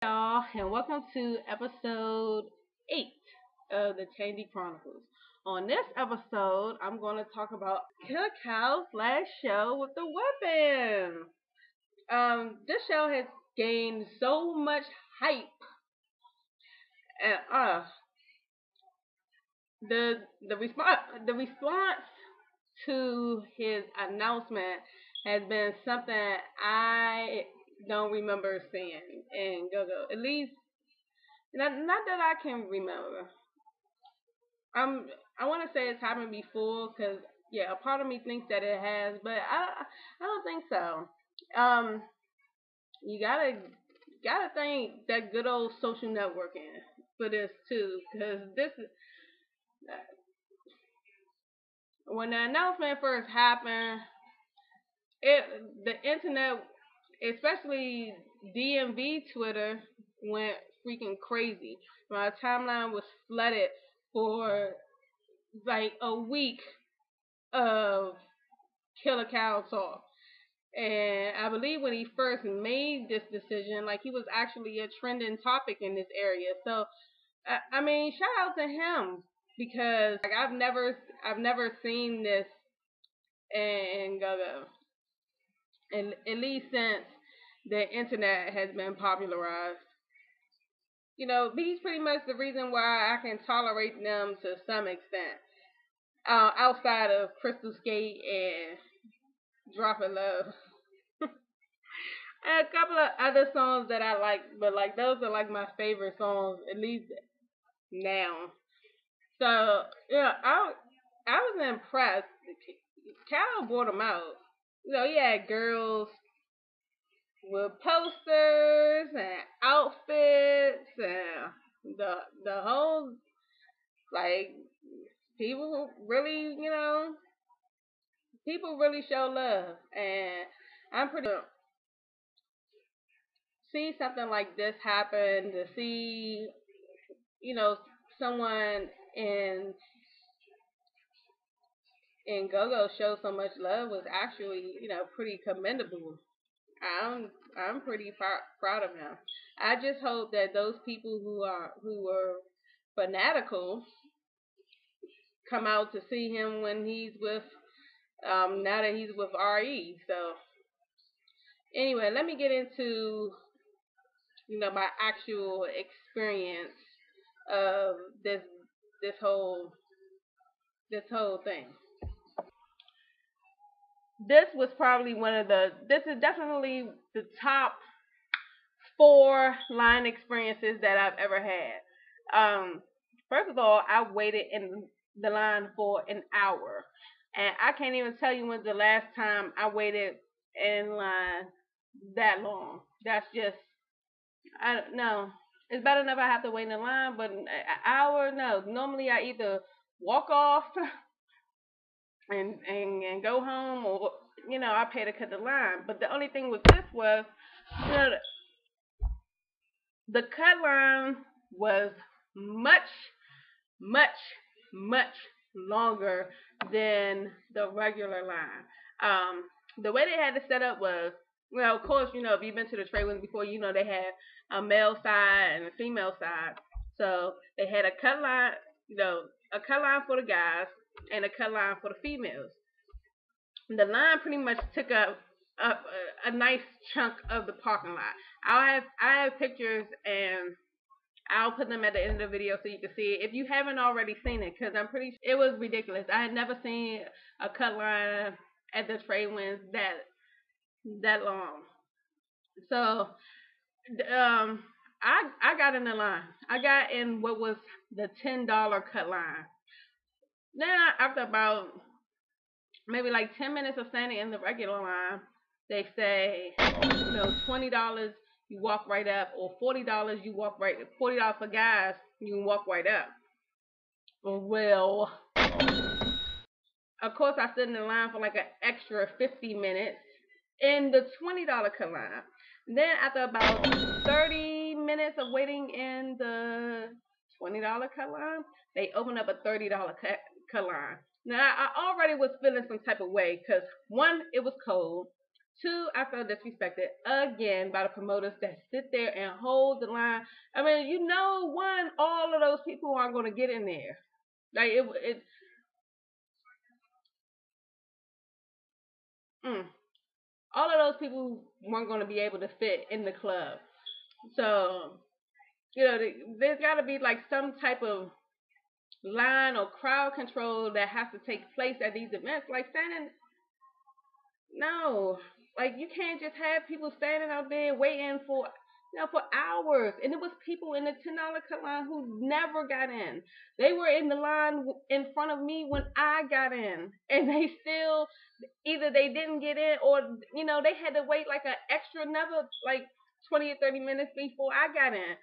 Y'all, and welcome to episode 8 of the Tangi Chronicles. On this episode, I'm going to talk about Killer Cow's last show with the weapon. This show has gained so much hype, and the response to his announcement has been something I don't remember seeing in Go-Go. At least not that I can remember. I want to say it's happened before, cause yeah, a part of me thinks that it has, but I don't think so. Um, you gotta thank that good old social networking for this too, cause this is when the announcement first happened, it the internet, especially DMV Twitter, went freaking crazy. My timeline was flooded for like a week of Killer Cow talk. And I believe when he first made this decision, like he was actually a trending topic in this area. So I mean, shout out to him because like I've never seen this in Go-Go, and at least since the internet has been popularized. He's pretty much the reason why I can tolerate them to some extent. Outside of Crystal Skate and Drop It Love. And a couple of other songs that I like, but like those are like my favorite songs, at least now. So yeah, I was impressed. Cal brought them out. He had girls with posters and outfits and the whole like people really people really show love, and I'm pretty see something like this happen, to see you know someone in Go-Go show so much love was actually pretty commendable. I'm pretty proud of him. I just hope that those people who were fanatical come out to see him when he's with now that he's with RE. So anyway, let me get into my actual experience of this whole this whole thing. This was probably this is definitely the top four line experiences that I've ever had. First of all, I waited in the line for an hour, and I can't even tell you when's the last time I waited in line that long. That's just I don't know. It's bad enough I have to wait in line, but an hour, no. Normally I either walk off and go home, or I pay to cut the line. But the only thing with this was, you know, the cut line was much, much, much longer than the regular line. The way they had it set up was, well, of course, if you've been to the Tradewinds before, they had a male side and a female side. So they had a cut line, a cut line for the guys and a cut line for the females. The line pretty much took up a nice chunk of the parking lot. I have pictures, and I'll put them at the end of the video so you can see it if you haven't already seen it, because I'm pretty sure it was ridiculous. I had never seen a cut line at the Tradewinds that long. So I got in the line. I got in what was the $10 cut line. Then after about maybe like 10 minutes of standing in the regular line, they say, $20 you walk right up, or $40 you walk right. $40 for guys, you can walk right up. Well, of course I stood in the line for like an extra 50 minutes in the $20 cut line. Then after about 30 minutes of waiting in the $20 cut line, they opened up a $30 cut line. Now I already was feeling some type of way because one, it was cold. Two, I felt disrespected again by the promoters that sit there and hold the line. I mean, one, all of those people aren't going to get in there. Like mm, all of those people weren't going to be able to fit in the club. So there's got to be like some type of line or crowd control that has to take place at these events. Like standing, no, like you can't just have people standing out there waiting for hours. And it was people in the $10 cut line who never got in. They were in the line in front of me when I got in, and they still either they didn't get in or they had to wait like an extra another like 20 or 30 minutes before I got in.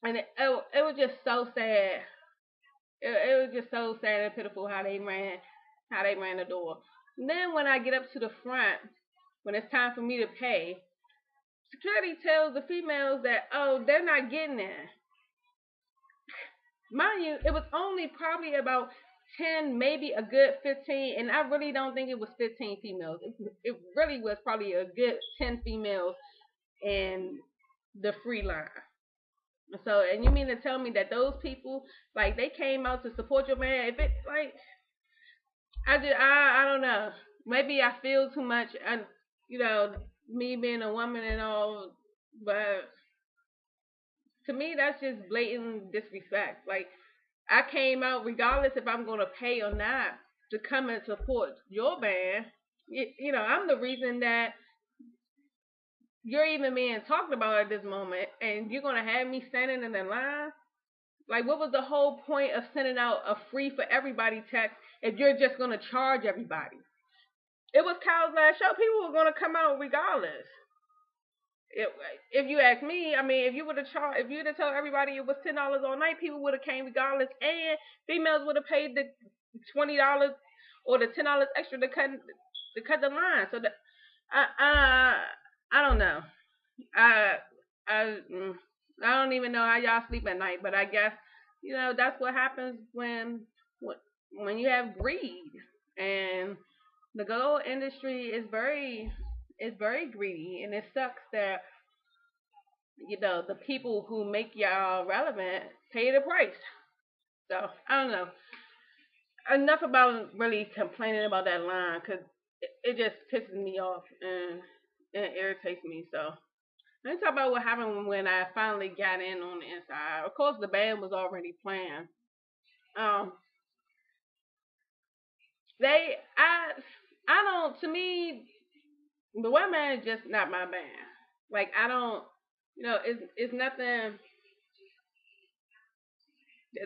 And it was just so sad. It was just so sad and pitiful how they ran the door. And then when I get up to the front, when it's time for me to pay, security tells the females that they're not getting in. Mind you, it was only probably about 10, maybe a good 15, and I really don't think it was 15 females. It really was probably a good 10 females in the free line. So, and you mean to tell me that those people, like, they came out to support your man? If it, like, I don't know. Maybe I feel too much, and me being a woman and all, but to me, that's just blatant disrespect. Like, I came out regardless if I'm going to pay or not to come and support your band. I'm the reason that you're even being talked about at this moment, and you're going to have me standing in the line? Like, what was the whole point of sending out a free for everybody text if you're just going to charge everybody? It was Kyle's last show. People were going to come out regardless. If you ask me, I mean, if you would have told everybody it was $10 all night, people would have came regardless, and females would have paid the $20 or the $10 extra to cut the line. So I don't know. I don't even know how y'all sleep at night, but I guess that's what happens when you have greed, and the gold industry is very greedy, and it sucks that the people who make y'all relevant pay the price. So I don't know. Enough about really complaining about that line, because it just pisses me off and it irritates me. So let me talk about what happened when I finally got in on the inside. Of course, the band was already playing. I don't. To me, the White Man is just not my band. Like, I don't. It's nothing.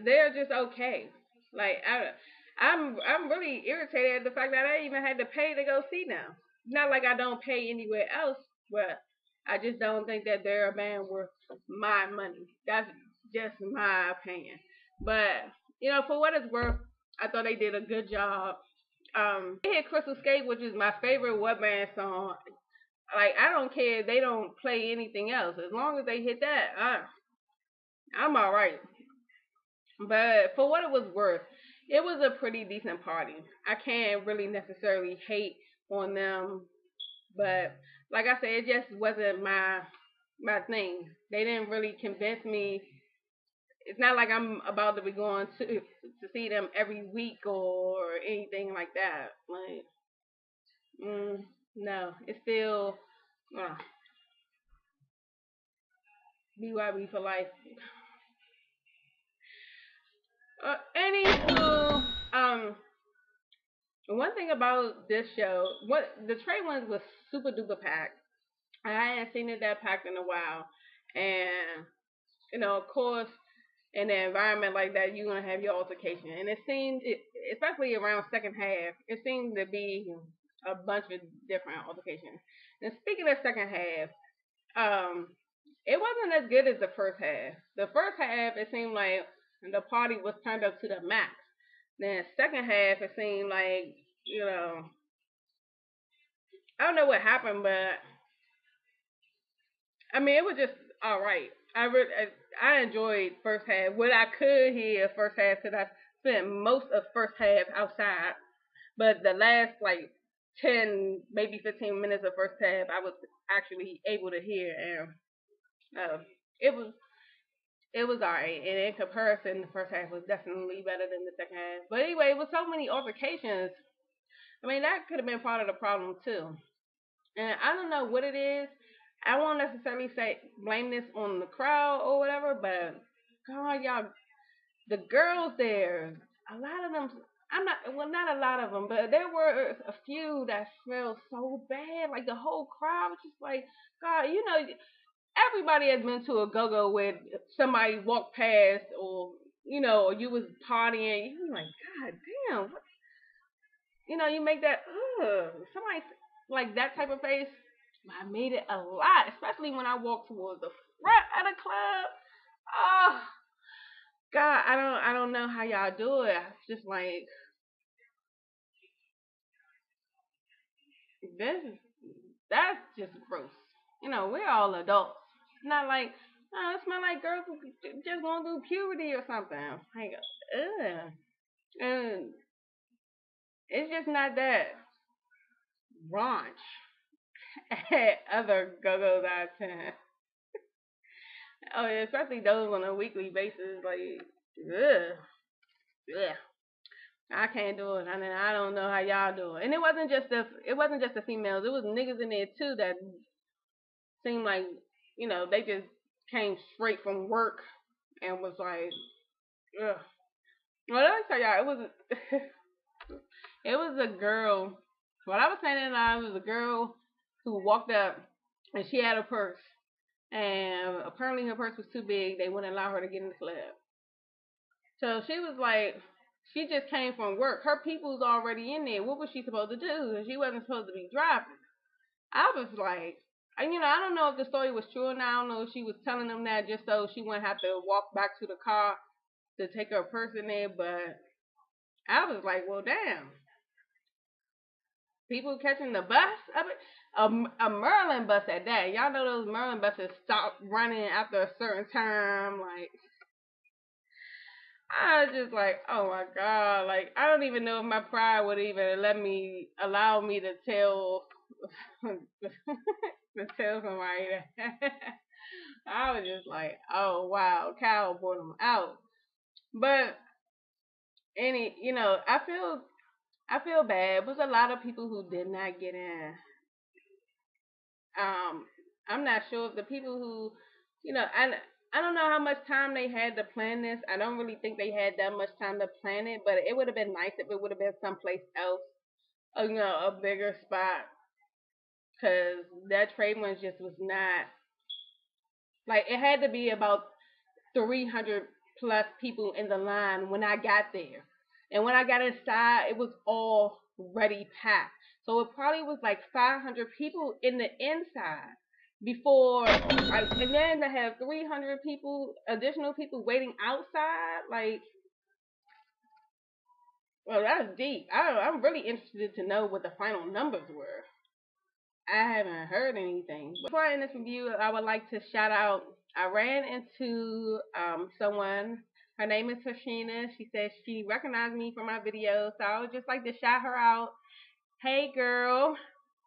They're just okay. Like, I'm really irritated at the fact that I even had to pay to go see them. Not like I don't pay anywhere else, but I just don't think that they're a band worth my money. That's just my opinion. But for what it's worth, I thought they did a good job. They hit Crystal Skate, which is my favorite What Band song. Like, I don't care if they don't play anything else. As long as they hit that, I'm alright. But for what it was worth, it was a pretty decent party. I can't really necessarily hate on them, but like I said, it just wasn't my thing. They didn't really convince me. It's not like I'm about to be going to see them every week or anything like that. Like, no, it's still BYB for life. Anywho, one thing about this show, the Tradewinds was super duper packed. I hadn't seen it that packed in a while, and of course, in an environment like that, you're gonna have your altercation, and it seemed, especially around second half, it seemed to be a bunch of different altercations. And speaking of second half, it wasn't as good as the first half. The first half, it seemed like the party was turned up to the max. Then second half, it seemed like I don't know what happened, but I mean, it was just all right. I enjoyed first half. What I could hear first half, because I spent most of first half outside, but the last like 10, maybe 15 minutes of first tab, I was actually able to hear, and it was alright. And in comparison, the first half was definitely better than the second half. But anyway, with so many altercations, I mean, that could have been part of the problem too. And I don't know what it is. I won't necessarily say blame this on the crowd or whatever, but God, y'all, the girls there, a lot of them. Not a lot of them, but there were a few that smelled so bad. Like the whole crowd was just like, God, everybody has been to a go-go where somebody walked past, or you was partying. You was like, God damn, what? You make that somebody like that type of face. I made it a lot, especially when I walked towards the front of the club. Oh God, I don't know how y'all do it. It's just like that's just gross. We're all adults. It's not like, it smell like girls who just going through puberty or something. Like, ugh. And it's just not that raunch at other go-go's I attend. Oh, yeah, especially those on a weekly basis. Like, ugh. Yeah. I can't do it. I mean, I don't know how y'all do it. And it wasn't just the females. It was niggas in there too that seemed like, they just came straight from work and was like, ugh. Well, let me tell y'all, it was a girl. What I was saying in line was a girl who walked up and she had a purse. And apparently her purse was too big. They wouldn't allow her to get in the club. So she was like, she just came from work. Her people's already in there. What was she supposed to do? She wasn't supposed to be driving. I was like, I don't know if the story was true or not. I don't know if she was telling them that just so she wouldn't have to walk back to the car to take her purse in there. But I was like, well, damn. People catching the bus? A Maryland bus at that. Y'all know those Maryland buses stop running after a certain time. Like, I was just like, oh my God. Like, I don't even know if my pride would even allow me to tell somebody that. I was just like, oh wow, Kyle brought them out. But I feel bad. It was a lot of people who did not get in. I'm not sure if the people who, I don't know how much time they had to plan this. I don't really think they had that much time to plan it, but it would have been nice if it would have been someplace else, a bigger spot, because that Tradewinds just was not, like, it had to be about 300 plus people in the line when I got there. And when I got inside, it was already packed. So it probably was like 500 people in the inside before, and then to have 300 additional people waiting outside, like, well, that's deep. I'm really interested to know what the final numbers were. I haven't heard anything. Before I end this review, I would like to shout out, I ran into someone. Her name is Tashina. She said she recognized me from my videos, so I would just like to shout her out. Hey girl,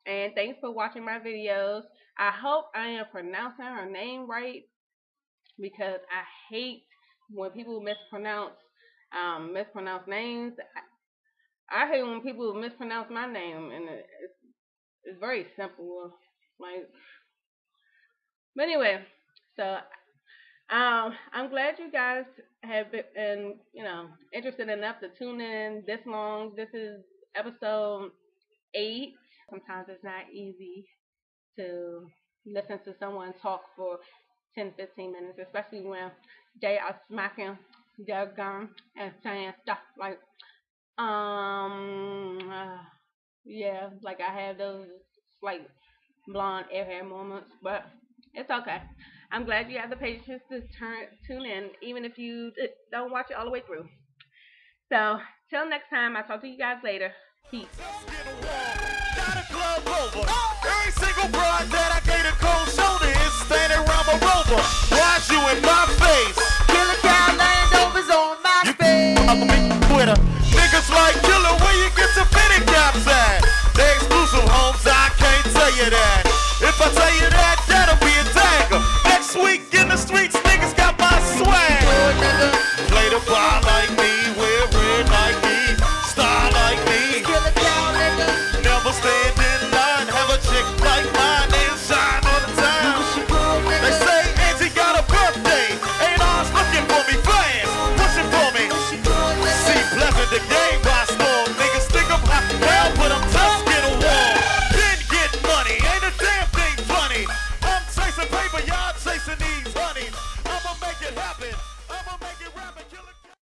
and thanks for watching my videos. I hope I am pronouncing her name right, because I hate when people mispronounce names. I hate when people mispronounce my name, and it's very simple. Like, but anyway, so I'm glad you guys have been, interested enough to tune in this long. This is episode 8. Sometimes it's not easy to listen to someone talk for 10-15 minutes, especially when they are smacking their gum and saying stuff like, yeah, like I have those slight blonde airhead moments, but it's okay. I'm glad you have the patience to tune in, even if you don't watch it all the way through. So, till next time, I'll talk to you guys later. Peace.